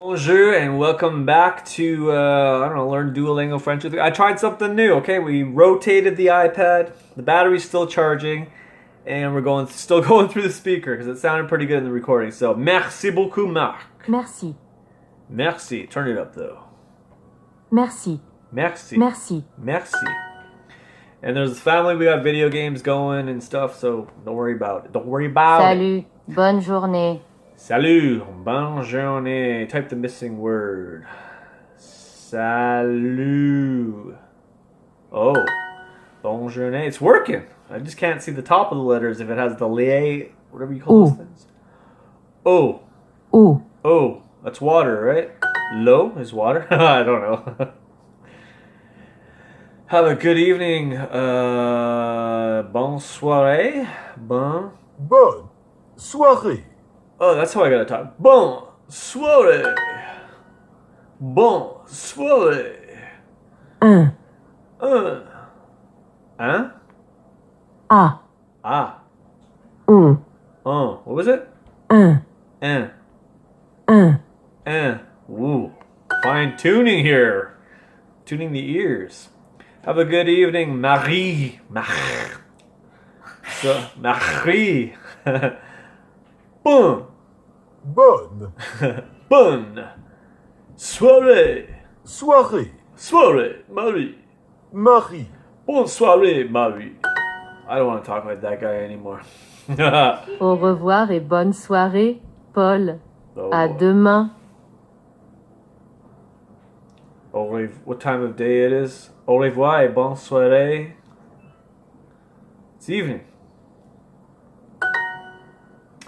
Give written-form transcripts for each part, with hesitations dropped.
Bonjour and welcome back to, I don't know, learn Duolingo French with you. I tried something new, okay? We rotated the iPad, the battery's still charging, and we're still going through the speaker because it sounded pretty good in the recording. So, merci beaucoup, Marc. Merci. Merci. Turn it up, though. Merci. Merci. Merci. Merci. And there's the family, we got video games going and stuff, so don't worry about it. Don't worry about it. Salut. Bonne journée. Salut, bonne journée. Type the missing word. Salut. Oh, bonne journée. It's working. I just can't see the top of the letters if it has the lay, whatever you call those things. Oh. Eau. Oh, that's water, right? L'eau is water? I don't know. Have a good evening. Bonne soirée. Bonne soirée. Oh, that's how I gotta talk. Bon soirée. Bon soirée. Un. Hein? A. Ah. Un. What was it? Un. Un. Un. Ooh. Fine tuning here. Tuning the ears. Have a good evening, Marie. So, Marie. Bonne. Bonne. Soirée. Soirée, Marie. Bonne soirée, Marie. I don't want to talk like that guy anymore. Au revoir et bonne soirée, Paul. Oh, À demain. what time of day it is? Au revoir et bonne soirée. It's evening.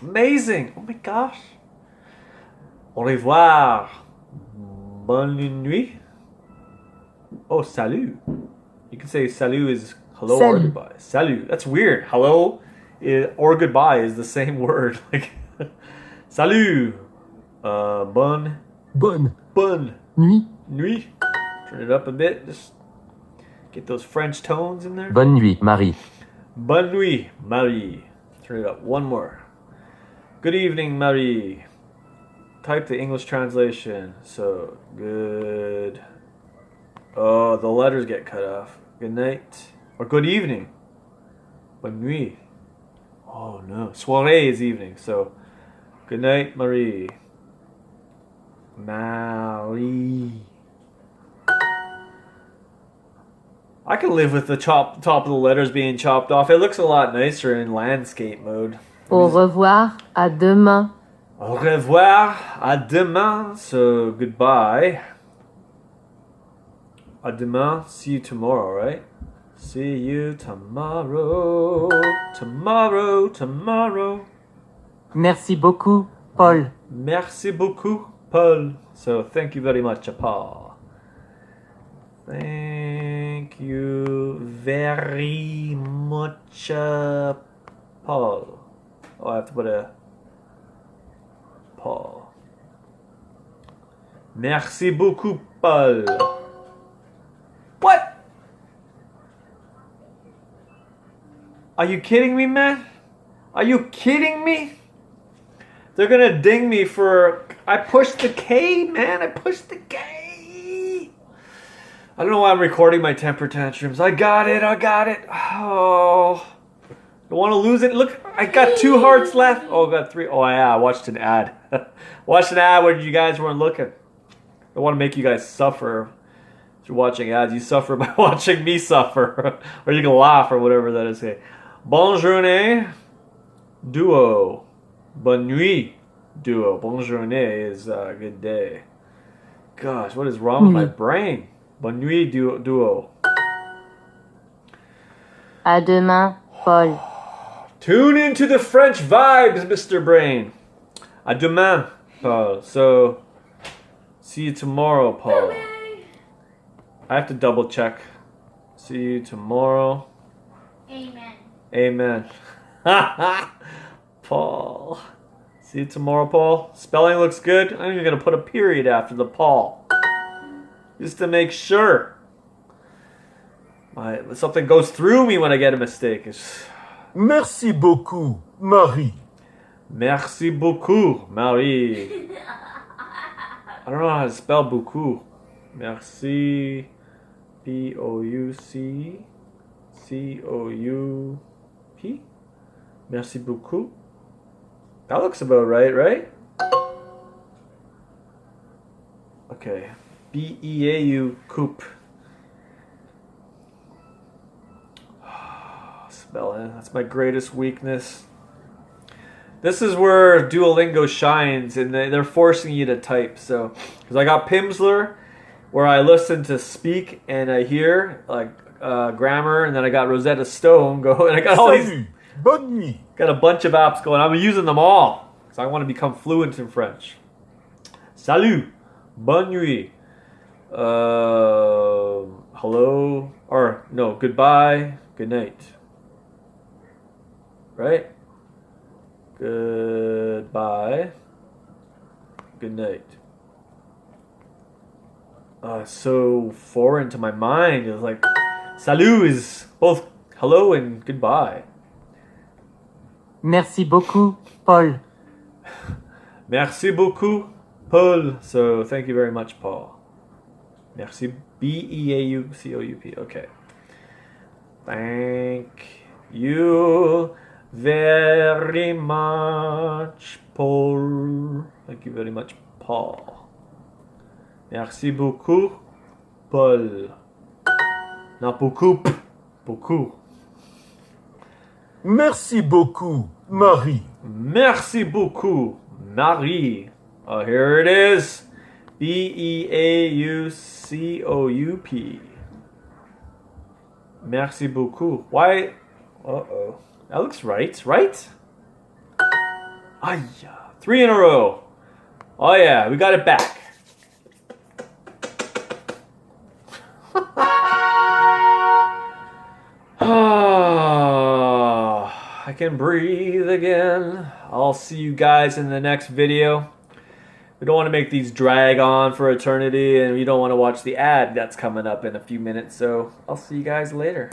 Amazing! Oh my gosh! Au revoir. Bonne nuit. Oh, salut. You can say salut is hello or Salut. goodbye. Salut. That's weird. Hello or goodbye is the same word. Like salut. Bonne Nuit. nuit. Turn it up a bit. Just get those French tones in there. Bonne nuit, Marie. Bonne nuit, Marie. Turn it up one more. Good evening, Marie. Type the English translation. So, good. Oh, the letters get cut off. Good night. Or good evening. Bonne nuit. Oh, no. Soirée is evening. So, good night, Marie. Marie. I can live with the top of the letters being chopped off. It looks a lot nicer in landscape mode. Au revoir. À demain. Au revoir. À demain. So goodbye. À demain. See you tomorrow, right? See you tomorrow. Tomorrow. Merci beaucoup, Paul. Merci beaucoup, Paul. So thank you very much, Paul. Thank you very much, Paul. Oh, I have to put a Paul. Merci beaucoup, Paul. What? Are you kidding me, man? Are you kidding me? They're gonna ding me for... I pushed the K, man. I pushed the K. I don't know why I'm recording my temper tantrums. I got it. Oh... I want to lose it. Look, I got 2 hearts left. Oh, I got 3. Oh, yeah, I watched an ad. Watched an ad where you guys weren't looking. I want to make you guys suffer. If you're watching ads, you suffer by watching me suffer. Or you can laugh or whatever that is. Okay. Bonne journée, duo. Bonne nuit, duo. Bonne journée is a good day. Gosh, what is wrong with my brain? Bonne nuit, duo. À demain, Paul. Tune into the French vibes, Mr. Brain. À demain, Paul. So, see you tomorrow, Paul. I have to double check. See you tomorrow. Amen. Paul. See you tomorrow, Paul. Spelling looks good. I'm even going to put a period after the Paul. Just to make sure. Something goes through me when I get a mistake. Merci beaucoup, Marie. Merci beaucoup, Marie. I don't know how to spell beaucoup. Merci. B-O-U-C-C-O-U-P. Merci beaucoup. That looks about right? Okay. B-E-A-U, coupe. Spelling, that's my greatest weakness. This is where Duolingo shines, and they're forcing you to type. So, because I got Pimsleur, where I listen to speak and I hear like grammar, and then I got Rosetta Stone go, and I got all these. Salut. Bonne nuit. Got a bunch of apps going. I'm using them all because I want to become fluent in French. Salut, bonne nuit. Hello, or no, goodbye, good night. Right? Goodbye. Good night. So foreign to my mind. It was like, salut is both hello and goodbye. Merci beaucoup, Paul. Merci beaucoup, Paul. So thank you very much, Paul. Merci. B-E-A-U-C-O-U-P. Okay. Thank you very much, Paul. Thank you very much, Paul. Merci beaucoup, Paul. Not beaucoup, beaucoup. Merci beaucoup, Marie. Merci beaucoup, Marie. Oh, here it is. B-E-A-U-C-O-U-P. Merci beaucoup. Why? Uh-oh. That looks right, right? Ay, 3 in a row. Oh yeah, we got it back. I can breathe again. I'll see you guys in the next video. We don't want to make these drag on for eternity, and we don't want to watch the ad that's coming up in a few minutes, so I'll see you guys later.